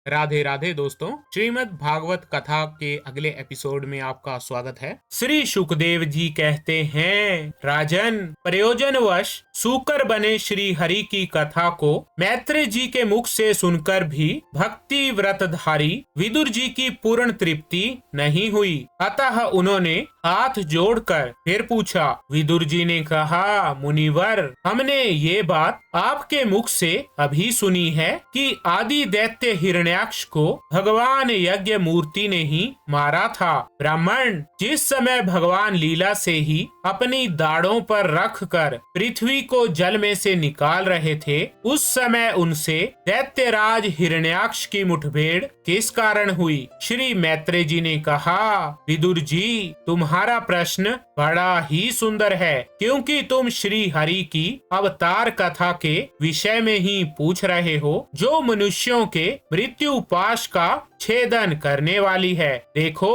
राधे राधे दोस्तों, श्रीमद् भागवत कथा के अगले एपिसोड में आपका स्वागत है। श्री सुखदेव जी कहते हैं, राजन, प्रयोजनवश सूकर बने श्री हरि की कथा को मैत्रेय जी के मुख से सुनकर भी भक्ति व्रतधारी विदुर जी की पूर्ण तृप्ति नहीं हुई। अतः उन्होंने हाथ जोड़कर फिर पूछा। विदुर जी ने कहा, मुनिवर, हमने ये बात आपके मुख से अभी सुनी है कि आदि दैत्य हिरण्याक्ष को भगवान यज्ञ मूर्ति ने ही मारा था। ब्राह्मण जिस समय भगवान लीला से ही अपनी दाढ़ों पर रख कर पृथ्वी को जल में से निकाल रहे थे, उस समय उनसे दैत्यराज हिरण्याक्ष की मुठभेड़ किस कारण हुई? श्री मैत्रेय जी ने कहा, विदुर जी, तुम्हारा प्रश्न बड़ा ही सुंदर है, क्योंकि तुम श्री हरि की अवतार कथा के विषय में ही पूछ रहे हो, जो मनुष्यों के मृत्यु पाश का छेदन करने वाली है। देखो,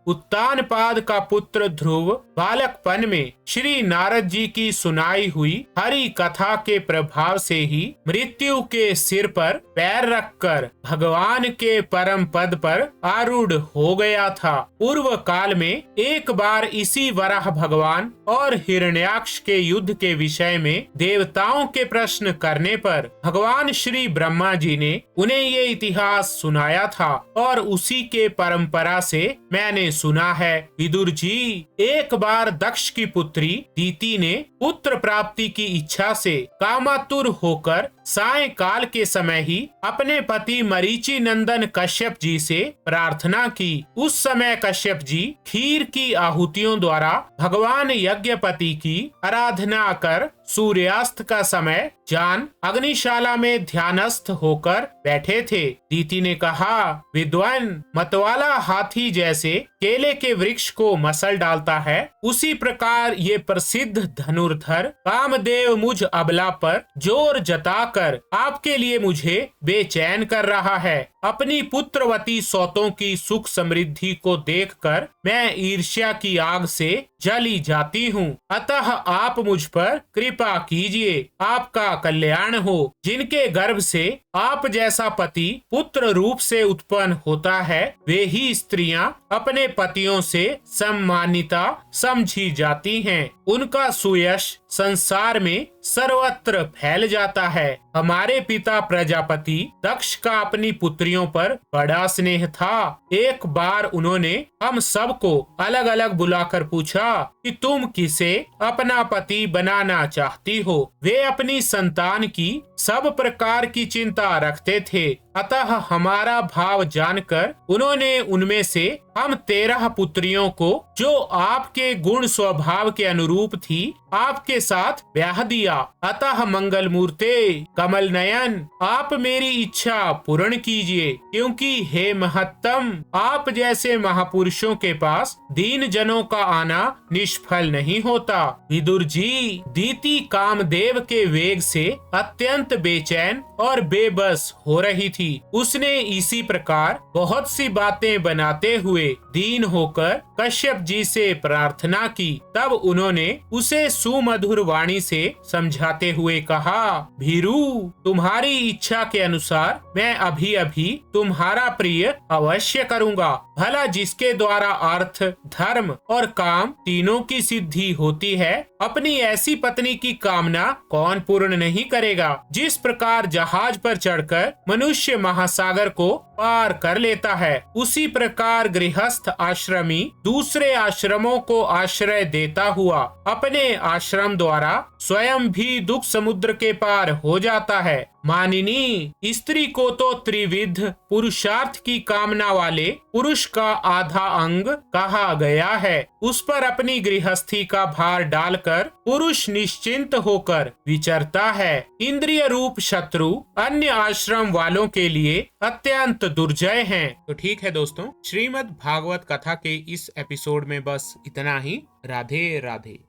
उत्तानपाद का पुत्र ध्रुव बालकपन में श्री नारद जी की सुनाई हुई हरि कथा के प्रभाव से ही मृत्यु के सिर पर पैर रखकर भगवान के परम पद पर आरूढ़ हो गया था। पूर्व काल में एक बार इसी वराह भगवान और हिरण्याक्ष के युद्ध के विषय में देवताओं के प्रश्न करने पर भगवान श्री ब्रह्मा जी ने उन्हें ये इतिहास सुनाया था और उसी के परंपरा से मैंने सुना है। विदुर जी, एक बार दक्ष की पुत्री दीति ने पुत्र प्राप्ति की इच्छा से कामातुर होकर सायंकाल के समय ही अपने पति मरीचि नंदन कश्यप जी से प्रार्थना की। उस समय कश्यप जी खीर की आहुतियों द्वारा भगवान यज्ञपति की आराधना कर सूर्यास्त का समय जान अग्निशाला में ध्यानस्थ होकर बैठे थे। दीति ने कहा, विद्वान, मतवाला हाथी जैसे केले के वृक्ष को मसल डालता है, उसी प्रकार ये प्रसिद्ध धनुर्धर कामदेव मुझ अबला पर जोर जताकर आपके लिए मुझे बेचैन कर रहा है। अपनी पुत्रवती सौतों की सुख समृद्धि को देखकर मैं ईर्ष्या की आग से जली जाती हूँ। अतः आप मुझ पर कृपा कीजिए, आपका कल्याण हो। जिनके गर्भ से आप जैसा पति पुत्र रूप से उत्पन्न होता है, वे ही स्त्रियां अपने पतियों से सम्मानिता समझी जाती हैं। उनका सुयश संसार में सर्वत्र फैल जाता है। हमारे पिता प्रजापति दक्ष का अपनी पुत्रियों पर बड़ा स्नेह था। एक बार उन्होंने हम सबको अलग अलग बुलाकर पूछा कि तुम किसे अपना पति बनाना चाहती हो। वे अपनी संतान की सब प्रकार की चिंता रखते थे। अतः हमारा भाव जानकर उन्होंने उनमें से हम 13 पुत्रियों को, जो आपके गुण स्वभाव के अनुरूप थी, आपके साथ ब्याह दिया। अतः मंगल मूर्ते, कमल नयन, आप मेरी इच्छा पूर्ण कीजिए, क्योंकि हे महत्तम, आप जैसे महापुरुषों के पास दीन जनों का आना निष्फल नहीं होता। विदुर जी, दीति कामदेव के वेग से अत्यंत बेचैन और बेबस हो रही थी। उसने इसी प्रकार बहुत सी बातें बनाते हुए दीन होकर कश्यप जी से प्रार्थना की। तब उन्होंने उसे सुमधुर वाणी से समझाते हुए कहा, भीरू, तुम्हारी इच्छा के अनुसार मैं अभी अभी तुम्हारा प्रिय अवश्य करूंगा। भला जिसके द्वारा अर्थ, धर्म और काम तीनों की सिद्धि होती है, अपनी ऐसी पत्नी की कामना कौन पूर्ण नहीं करेगा? जिस प्रकार जहाज पर चढ़कर मनुष्य महासागर को पार कर लेता है, उसी प्रकार गृहस्थ आश्रमी दूसरे आश्रमों को आश्रय देता हुआ अपने आश्रम द्वारा स्वयं भी दुख समुद्र के पार हो जाता है। मानिनी, स्त्री को तो त्रिविध पुरुषार्थ की कामना वाले पुरुष का आधा अंग कहा गया है। उस पर अपनी गृहस्थी का भार डालकर पुरुष निश्चिंत होकर विचरता है। इंद्रिय रूप शत्रु अन्य आश्रम वालों के लिए अत्यंत दुर्जय हैं। तो ठीक है दोस्तों, श्रीमद् भागवत कथा के इस एपिसोड में बस इतना ही। राधे राधे।